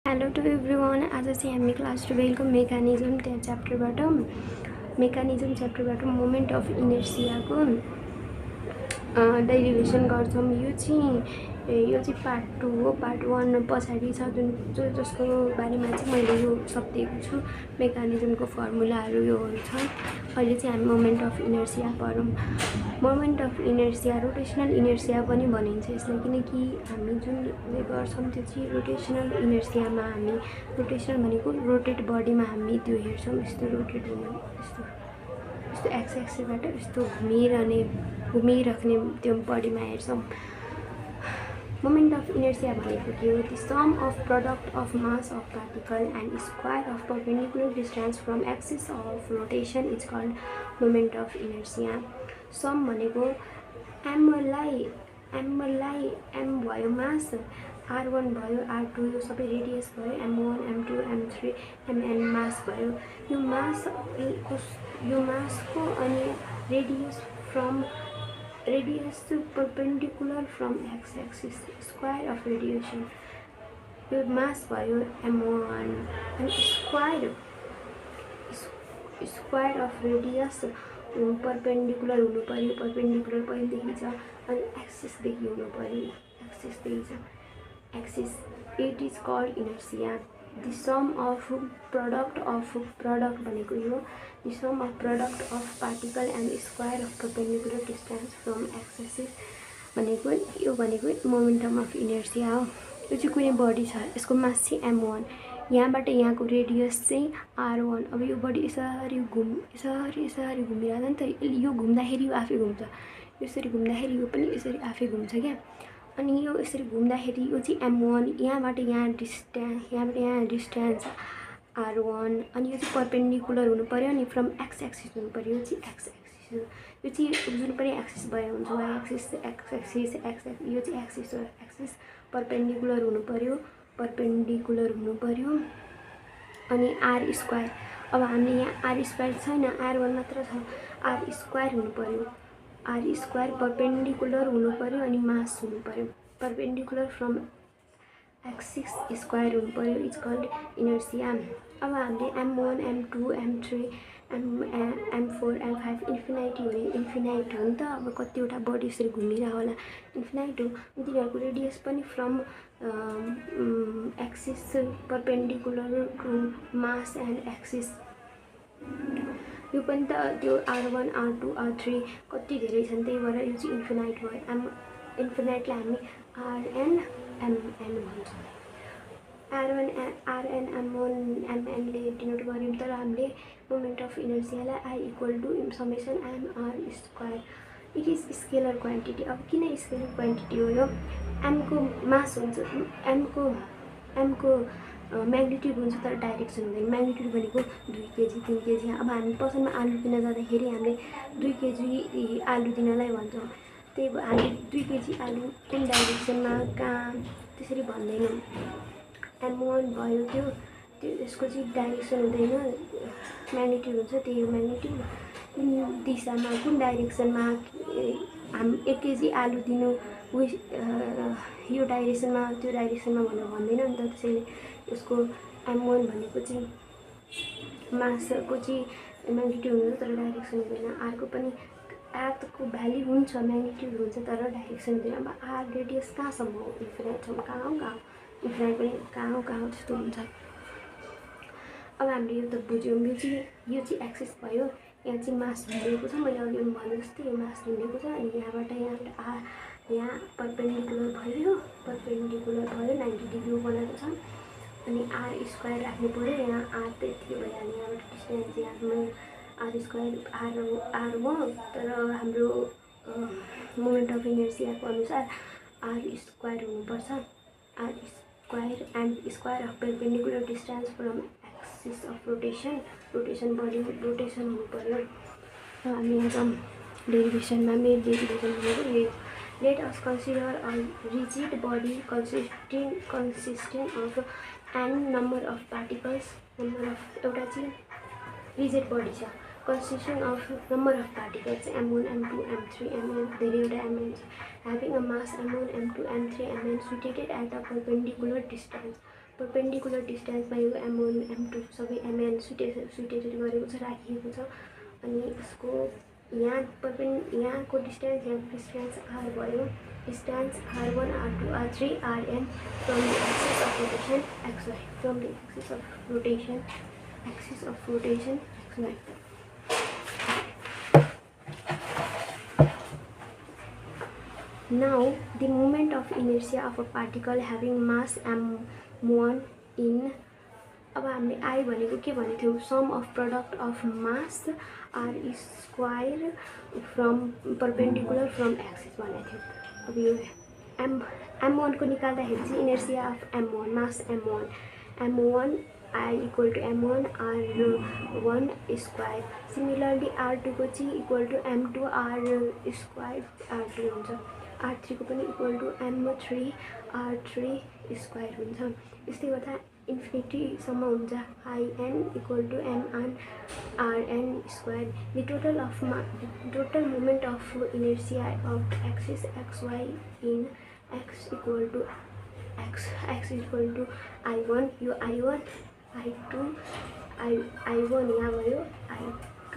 Hello to everyone. आज चाहिँ हामी क्लास 12 को मेकानिजम च्याप्टरबाट मोमेन्ट अफ इनर्सियाको डेरिभेसन गर्छौँ। यो चाहिँ पार्ट 2 हो। पार्ट 1 पछाडि छ जसको बारेमा चाहिँ मैले यो सकिएको छु। मेकानिजमको फर्मुलाहरू योहरू छ। अहिले चाहिँ हामी मोमेन्ट अफ इनर्सिया पढौँ। Moment of inertia rotational inertia पनि भनिन्छ यसलाई, किनकि हामी जुनले गर्छौँ त्यो चाहिँ रोटेसनल इनर्सियामा हामी रोटेसनल भनेको रोटेट बडीमा हामी त्यो हेर्छौँ। यस्तो रोटेट हुने यस्तो एक्स एक्सिसबाट यस्तो घुमिराख्ने त्यो बडीमा हेर्छौँ। मोमेन्ट अफ इनर्सिया भनेको के हो? The sum of product of mass of particle and square of perpendicular distance from axis of rotation is called moment of inertia. Sum भनेको एम भयो मास, R1 भयो, R2 यो सबै रेडियस भयो, M1 M2 M3 Mn मास भयो। यो मासको अनि radius perpendicular from x axis square of radiation. यो मास भयो M1 अनि स्क्वायर अफ रेडियस परपेन्डिकुलर हुनु पर्यो। परपेन्डिकुलर पहिलेदेखि छ अनि एक्सिसदेखि हुनु पर्यो। एक्सिसदेखि छ axis. It is called inertia. The sum of product भनेको यो the sum of product of particle and square of perpendicular distance from axis भनेको मोमेन्टम अफ इनर्सिया हो। यो चाहिँ कुनै बडी छ, यसको मास चाहिँ M1, यहाँबाट यहाँको रेडियस चाहिँ R1। अब यो बडी यसरी घुमिरहेको नि त। यो घुम्दाखेरि यो आफै घुम्छ, यसरी घुम्दाखेरि यो पनि यसरी आफै घुम्छ क्या। अनि यो यसरी घुम्दाखेरि यो चाहिँ M1, यहाँबाट यहाँ डिस्टेन्स R1 अनि यो चाहिँ परपेन्डिकुलर हुनु पर्यो अनि फ्रम एक्स एक्सिस हुनु पर्यो। यो चाहिँ एक्स एक्सिस हो। यो चाहिँ जुन पनि एक्सिस भयो हुन्छ, वाइ एक्सिस एक्स एक्सिस यो चाहिँ एक्सिस हो। एक्सिस परपेन्डिकुलर हुनु पर्यो अनि आर स्क्वायर। अब हामीले यहाँ आर स्क्वायर छैन, R1 मात्र छ। आर स्क्वायर हुनु पर्यो। आर स्क्वायर परपेन्डिकुलर हुनु पर्यो अनि मास हुनु पर्यो। परपेन्डिकुलर फ्रम एक्सिस स्क्वायर हुनु पर्यो। Is called inertia. अब हामीले M1 M2 M3 M4 M5 infinite हो नि त। अब कतिवटा बडी यसरी घुमिरहेको होला, इन्फिनाइट हो। तिनीहरूको रेडियस पनि from axis perpendicular to mass and axis. यो पनि त त्यो R1 R2 R3 कति धेरै छन्, त्यही भएर यो चाहिँ इन्फिनाइट भयो। इन्फिनाइटलाई हामी RN MN भन्छौँ। RN MN ले डिनोट गऱ्यौँ, तर हामीले मोमेन्ट अफ इनर्सियालाई I equal to summation MR square. It is scalar quantity. अब किन स्केलर क्वान्टिटी हो यो? एमको मास हुन्छ, एमको म्याग्निट्युड हुन्छ तर डाइरेक्सन हुँदैन। म्याग्निट्युड भनेको 2 केजी 3 केजी। अब हामी पसलमा आलु किन्न जाँदाखेरि हामीले 2 केजी आलु दिनलाई भन्छौँ। त्यही भएर हामीले 2 केजी आलु कुन डाइरेक्सनमा कहाँ त्यसरी भन्दैनौँ। M1 भयो त्यो यसको चाहिँ डाइरेक्सन हुँदैन, म्याग्निट्युड हुन्छ। त्यही हो म्याग्निट्युड। कुन दिशामा कुन डाइरेक्सनमा हामी 1 केजी आलु दिनु यो डाइरेक्सनमा त्यो डाइरेक्सनमा भनेर भन्दैन नि त। त्यसैले यसको M1 भनेको चाहिँ मासको चाहिँ म्याग्निट्युड हुन्छ तर डाइरेक्सन हुँदैन। आरको पनि आरको भ्याल्यु हुन्छ, म्याग्निट्युड हुन्छ तर डाइरेक्सन हुँदैन। अब आर रेडियस कहाँसम्म हो? इन्फिनाइटसम्म। कहाँ इन्फिनाइट पनि कहाँ त्यस्तो हुन्छ। अब हामीले यो त बुझ्यौँ। यो चाहिँ एक्सिस भयो। यहाँ चाहिँ मास झुन्डेको छ। मैले अघि भने जस्तै यो मास झुन्डेको छ अनि यहाँबाट यहाँ परपेन्डिकुलर भयो 90 डिग्री बनाएको छ अनि आर स्क्वायर राख्नु पऱ्यो। यहाँ आर त यति भइहाल्यो, यहाँबाट डिस्टेन्स यहाँ आर स्क्वायर आर हो। तर हाम्रो मोमेन्ट अफ इनर्सियाको अनुसार आर स्क्वायर हुनुपर्छ। R square and square of perpendicular distance from axis of rotation body rotation हुनु पर्यो। हामी यहाँ डेरिभेसनमा मेन डेरिभेसन भनेको यही हो। Let us consider a rigid body consisting of n number of particles. एउटा चाहिँ रिजिड बडी छ, consisting of number of particles M1 M2 M3 Mn धेरैवटा Mn having a mass M1 M2 M3 Mn situated at a perpendicular distance perpendicular डिस्टेन्समा यो m1 m2 सबै mn सुटेटेड गरेको छ, राखिएको छ। अनि यसको यहाँको डिस्टेन्स r भयो, distance r1 r2 r3 rn from the axis of rotation xy, from the axis of rotation xy। Now, the moment of inertia of a particle having mass m1 in, अब हामीले I भनेको के भनेको थियौँ, sum of product of mass r square from perpendicular from axis भनेको थियो। अब यो m1 को निकाल्दाखेरि चाहिँ inertia of m1, mass m1 I equal to m1 r1 square. Similarly r2 को चाहिँ equal to m2 r square r2 हुन्छ, r3 को पनि equal to m3 r3 square हुन्छ। यस्तै गर्दा इन्फिनिटीसम्म हुन्छ in equal to mn rn square. The total moment of inertia of axis xy in x equal to x equal to i1, यो i1 i2 i1 यहाँ भयो, i2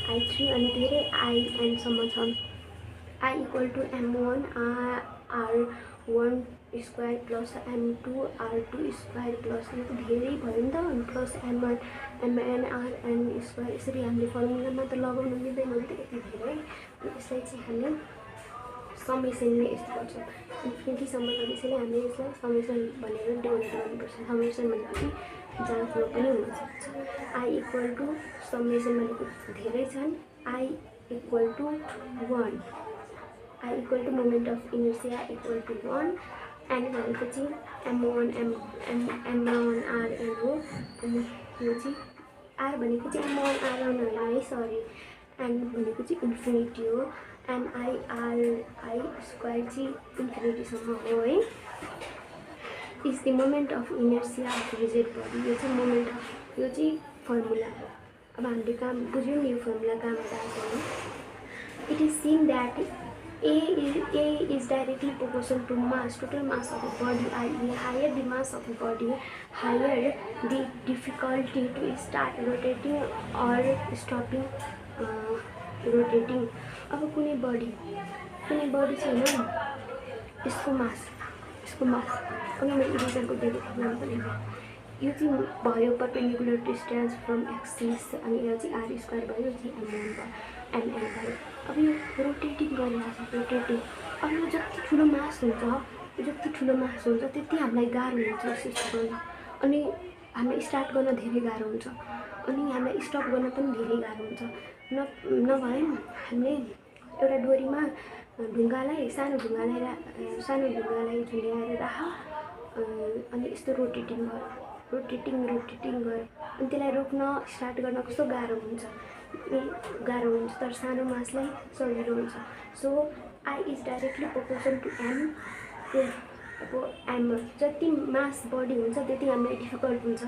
i3 अनि धेरै in सम्म छ। I equal to m1 r1 square plus m2 r2 square plus यो धेरै भयो नि त, अनि प्लस mn rn स्क्वायर। यसरी हामीले फर्मुलामा त लगाउन मिल्दैन नि त यति धेरै। यसलाई चाहिँ हामीले समेसनले यस्तो गर्छौँ, इन्फिनिटीसम्म त त्यसैले हामीले यसलाई समेसन भनेर डिनोट गर्नुपर्छ। समेसन भनेपछि जाँचमा पनि हुनसक्छ। I इक्वल टु समेसन भनेको धेरै छन्, I equal to 1, I equal to moment of inertia equal to 1, N भनेपछि m1 m1 rn हो। अनि यो चाहिँ r भनेको चाहिँ m1 rn होइन है, सरी, एन भनेको चाहिँ इन्फिनिटी हो, ni ri स्क्वायर चाहिँ इन्फिनिटीसम्म हो है। Is the moment of inertia of rigid body, यो चाहिँ मोमेन्ट अफ, यो चाहिँ फर्मुला। अब हामीले काम बुझ्यौँ नि यो फर्मुला कहाँबाट आएको हो। It is seen that A is directly proportional to mass, total mass of the body, i.e. higher the mass of the body, higher the difficulty to start rotating or stopping rotating। अब कुनै body चाहिँ होइन, यसको मास अघि मैले इक्वेसनको दिएको थिएँ नाम, यो चाहिँ भयो परपेन्डिकुलर डिस्टेन्स फ्रम एक्सिस, अनि यो चाहिँ r स्क्वायर भयो, यो चाहिँ mn भयो। अब यो रोटेटिङ गरिरहेको छ, रोटेटिङ। अब यो जति ठुलो मास हुन्छ त्यति हामीलाई गाह्रो हुन्छ सिस्ट गर्न, अनि हामीलाई स्टार्ट गर्न धेरै गाह्रो हुन्छ, अनि हामीलाई स्टप गर्न पनि धेरै गाह्रो हुन्छ। नभए हामीले एउटा डोरीमा सानो ढुङ्गालाई झुन्ड्याएर राख, अनि यस्तो रोटेटिङ गर, अनि त्यसलाई रोक्न स्टार्ट गर्न कस्तो गाह्रो हुन्छ, तर सानो मासलाई सजिलो हुन्छ। So I is directly proportional to m। अब m जति मास बढी हुन्छ त्यति हामीलाई डिफिकल्ट हुन्छ।